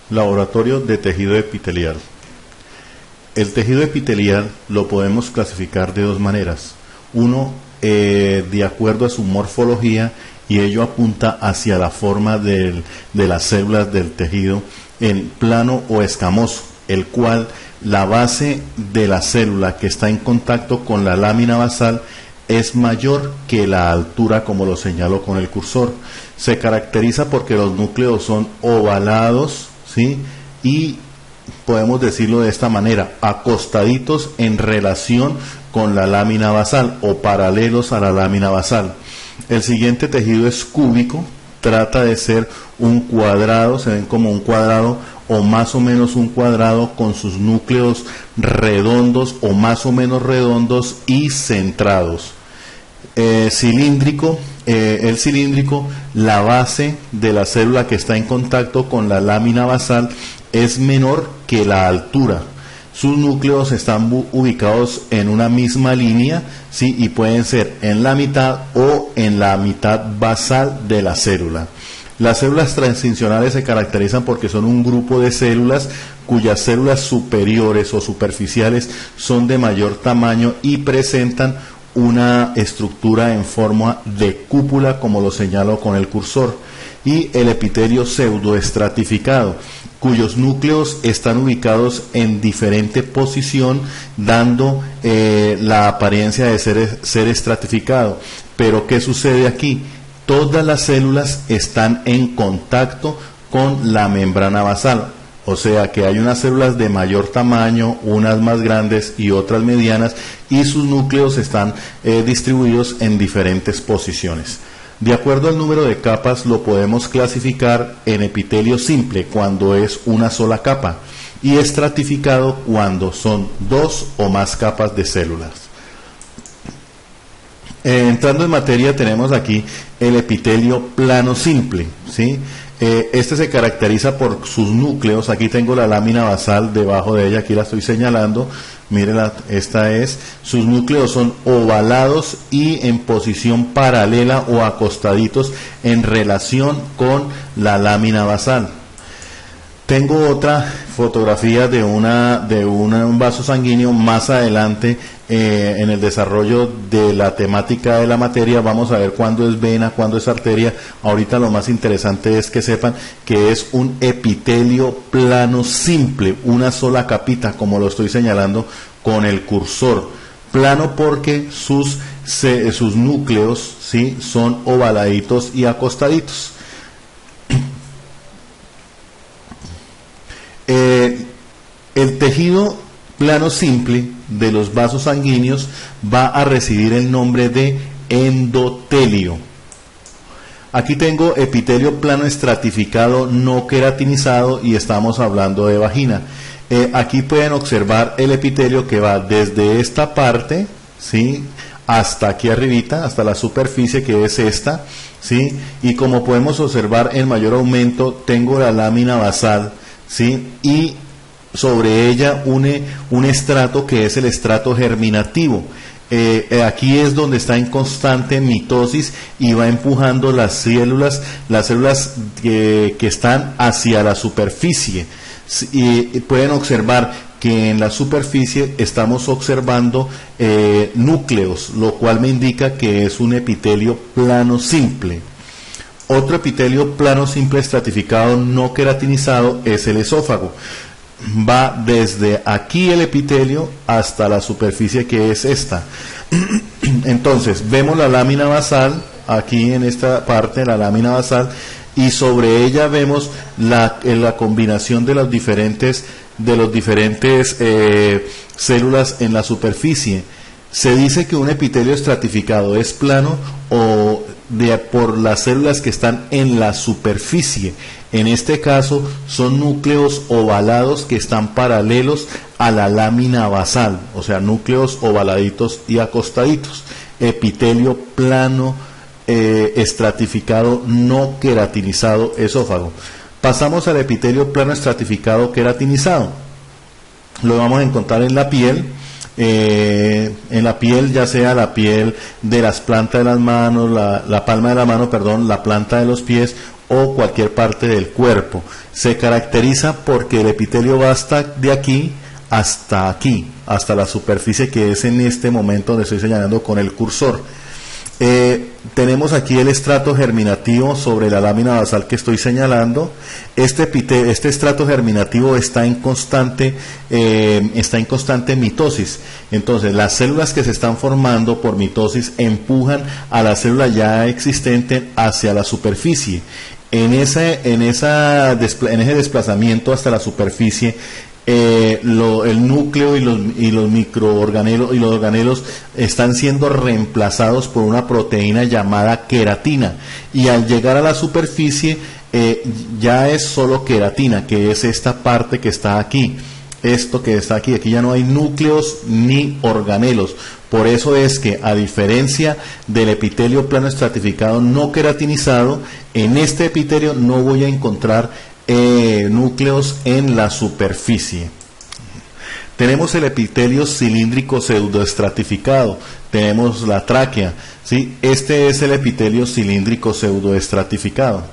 Laboratorio de tejido epitelial. El tejido epitelial lo podemos clasificar de dos maneras. Uno, de acuerdo a su morfología, y ello apunta hacia la forma de las células del tejido en plano o escamoso, el cual la base de la célula que está en contacto con la lámina basal es mayor que la altura, como lo señalo con el cursor. Se caracteriza porque los núcleos son ovalados, ¿sí? Y podemos decirlo de esta manera, acostaditos en relación con la lámina basal o paralelos a la lámina basal. El siguiente tejido es cúbico, trata de ser un cuadrado, se ven como un cuadrado o más o menos un cuadrado con sus núcleos redondos o más o menos redondos y centrados. Cilíndrico, el cilíndrico, la base de la célula que está en contacto con la lámina basal es menor que la altura. Sus núcleos están ubicados en una misma línea, ¿sí? Y pueden ser en la mitad o en la mitad basal de la célula. Las células transicionales se caracterizan porque son un grupo de células cuyas células superiores o superficiales son de mayor tamaño y presentan una estructura en forma de cúpula, como lo señalo con el cursor, y el epitelio pseudoestratificado, cuyos núcleos están ubicados en diferente posición, dando la apariencia de ser estratificado. Pero ¿qué sucede aquí? Todas las células están en contacto con la membrana basal, o sea que hay unas células de mayor tamaño, unas más grandes y otras medianas, y sus núcleos están distribuidos en diferentes posiciones. De acuerdo al número de capas lo podemos clasificar en epitelio simple cuando es una sola capa y estratificado cuando son dos o más capas de células. Entrando en materia, tenemos aquí el epitelio plano simple, ¿sí? Este se caracteriza por sus núcleos. Aquí tengo la lámina basal, debajo de ella, aquí la estoy señalando. Miren, sus núcleos son ovalados y en posición paralela o acostaditos en relación con la lámina basal. Tengo otra fotografía de un vaso sanguíneo más adelante en el desarrollo de la temática de la materia. Vamos a ver cuándo es vena, cuándo es arteria. Ahorita lo más interesante es que sepan que es un epitelio plano simple, una sola capita, como lo estoy señalando con el cursor. Plano porque sus núcleos, ¿sí?, son ovaladitos y acostaditos. El tejido plano simple de los vasos sanguíneos va a recibir el nombre de endotelio. Aquí tengo epitelio plano estratificado no queratinizado y estamos hablando de vagina. Aquí pueden observar el epitelio que va desde esta parte, ¿sí?, hasta aquí arribita, hasta la superficie, que es esta, ¿sí? Y como podemos observar en mayor aumento, tengo la lámina basal, ¿sí? Y sobre ella un estrato que es el estrato germinativo. Aquí es donde está en constante mitosis y va empujando las células que están hacia la superficie. Y pueden observar que en la superficie estamos observando núcleos, lo cual me indica que es un epitelio plano simple. Otro epitelio plano simple estratificado no queratinizado es el esófago. Va desde aquí el epitelio hasta la superficie, que es esta. Entonces vemos la lámina basal aquí en esta parte, la lámina basal, y sobre ella vemos la combinación de los diferentes células en la superficie. Se dice que un epitelio estratificado es plano por las células que están en la superficie. En este caso son núcleos ovalados que están paralelos a la lámina basal, o sea, núcleos ovaladitos y acostaditos. Epitelio plano estratificado no queratinizado esófago. Pasamos al epitelio plano estratificado queratinizado. Lo vamos a encontrar en la piel. Ya sea la piel de las plantas de las manos, la palma de la mano, perdón, la planta de los pies o cualquier parte del cuerpo. Se caracteriza porque el epitelio va hasta de aquí, hasta la superficie, que es en este momento donde estoy señalando con el cursor. Tenemos aquí el estrato germinativo sobre la lámina basal que estoy señalando. Este estrato germinativo está en constante mitosis. Entonces las células que se están formando por mitosis empujan a la célula ya existente hacia la superficie. En ese desplazamiento hasta la superficie, el núcleo y los microorganelos y los organelos están siendo reemplazados por una proteína llamada queratina, y al llegar a la superficie ya es solo queratina, que es esta parte que está aquí. Esto que está aquí ya no hay núcleos ni organelos. Por eso es que, a diferencia del epitelio plano estratificado no queratinizado, en este epitelio no voy a encontrar núcleos en la superficie. Tenemos el epitelio cilíndrico pseudoestratificado, tenemos la tráquea, ¿sí? Este es el epitelio cilíndrico pseudoestratificado.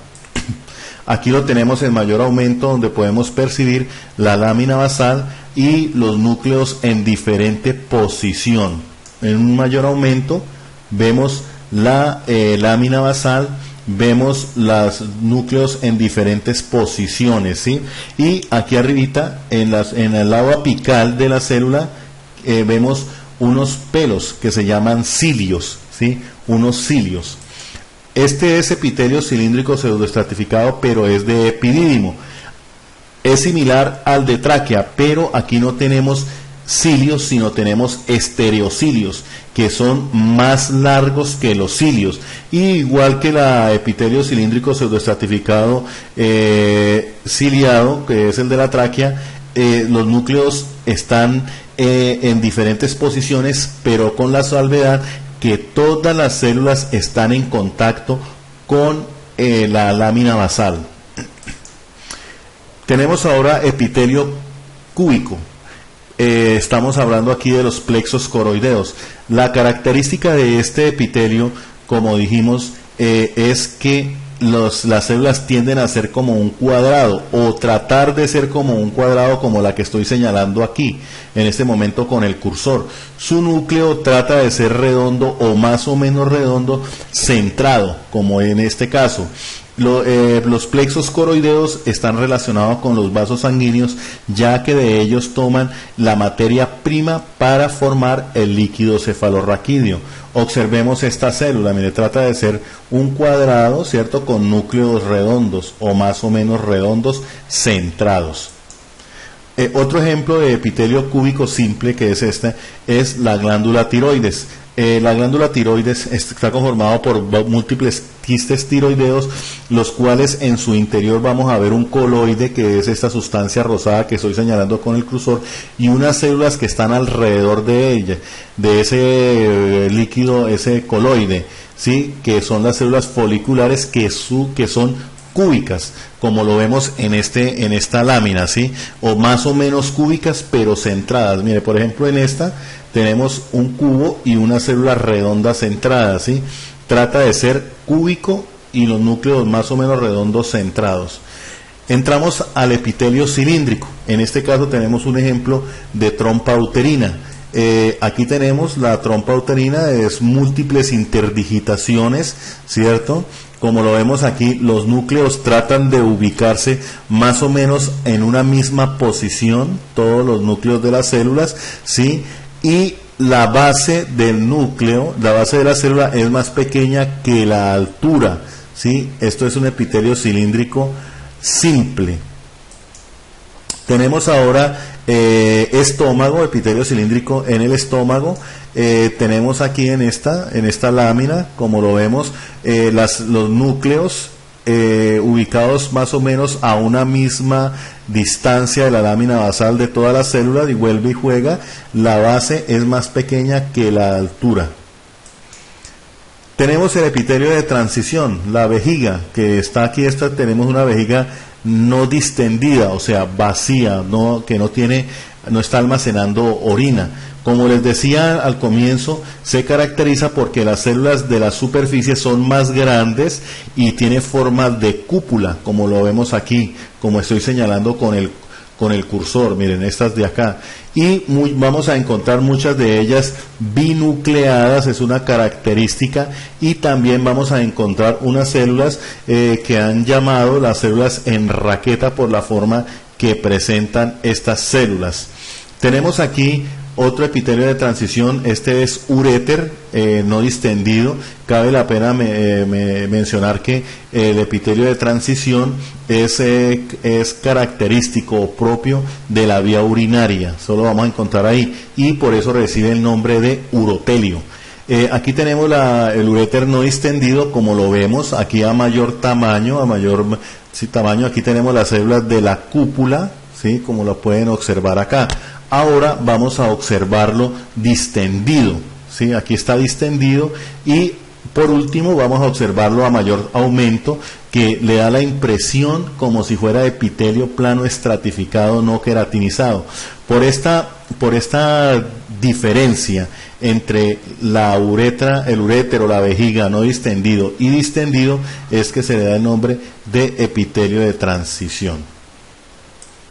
Aquí lo tenemos en mayor aumento, donde podemos percibir la lámina basal y los núcleos en diferente posición. En un mayor aumento vemos la lámina basal, vemos los núcleos en diferentes posiciones, ¿sí? Y aquí arribita, en el lado apical de la célula, vemos unos pelos que se llaman cilios, ¿sí? Unos cilios. Este es epitelio cilíndrico pseudoestratificado, pero es de epidídimo. Es similar al de tráquea, pero aquí no tenemos cilios, sino tenemos estereocilios, que son más largos que los cilios. Y igual que la epitelio cilíndrico pseudoestratificado ciliado, que es el de la tráquea, los núcleos están en diferentes posiciones, pero con la salvedad que todas las células están en contacto con la lámina basal. Tenemos ahora epitelio cúbico. Estamos hablando aquí de los plexos coroideos. La característica de este epitelio, como dijimos, es que las células tienden a ser como un cuadrado, o tratar de ser como un cuadrado, como la que estoy señalando aquí en este momento con el cursor. Su núcleo trata de ser redondo o más o menos redondo, centrado, como en este caso. Los plexos coroideos están relacionados con los vasos sanguíneos, ya que de ellos toman la materia prima para formar el líquido cefalorraquídeo. Observemos esta célula, mire, trata de ser un cuadrado, ¿cierto?, con núcleos redondos o más o menos redondos, centrados. Otro ejemplo de epitelio cúbico simple, que es este, es la glándula tiroides. La glándula tiroides está conformada por múltiples quistes tiroideos, los cuales en su interior vamos a ver un coloide, que es esta sustancia rosada que estoy señalando con el cursor, y unas células que están alrededor de ella, de ese líquido, ese coloide, ¿sí?, que son las células foliculares, que son cúbicas, como lo vemos en esta lámina, ¿sí?, o más o menos cúbicas, pero centradas. Mire, por ejemplo, en esta tenemos un cubo y unas células redondas centradas, ¿sí? Trata de ser cúbico y los núcleos más o menos redondos, centrados. Entramos al epitelio cilíndrico. En este caso tenemos un ejemplo de trompa uterina. Aquí tenemos la trompa uterina, es múltiples interdigitaciones, ¿cierto? Como lo vemos aquí, los núcleos tratan de ubicarse más o menos en una misma posición, todos los núcleos de las células, ¿sí? Y la base del núcleo, la base de la célula, es más pequeña que la altura, ¿sí? Esto es un epitelio cilíndrico simple. Tenemos ahora estómago, epitelio cilíndrico en el estómago. Tenemos aquí en esta lámina, como lo vemos, los núcleos ubicados más o menos a una misma distancia de la lámina basal de todas las células, y vuelve y juega, la base es más pequeña que la altura. Tenemos el epitelio de transición, la vejiga, que está aquí. Tenemos una vejiga no distendida, o sea, vacía, que no tiene no está almacenando orina. Como les decía al comienzo, se caracteriza porque las células de la superficie son más grandes y tiene forma de cúpula, como lo vemos aquí, como estoy señalando con el cursor, miren estas de acá, y vamos a encontrar muchas de ellas binucleadas, es una característica, y también vamos a encontrar unas células que han llamado las células en raqueta por la forma que presentan estas células. Tenemos aquí otro epitelio de transición, este es uréter, no distendido. Cabe la pena mencionar que el epitelio de transición es característico o propio de la vía urinaria, solo vamos a encontrar ahí, y por eso recibe el nombre de urotelio. Aquí tenemos el uréter no distendido, como lo vemos, aquí a mayor tamaño, aquí tenemos las células de la cúpula, ¿sí? Como lo pueden observar acá. Ahora vamos a observarlo distendido, ¿sí? Aquí está distendido, y por último vamos a observarlo a mayor aumento, que le da la impresión como si fuera epitelio plano estratificado no queratinizado. Por esta diferencia entre el urétero, la vejiga no distendido y distendido, es que se le da el nombre de epitelio de transición.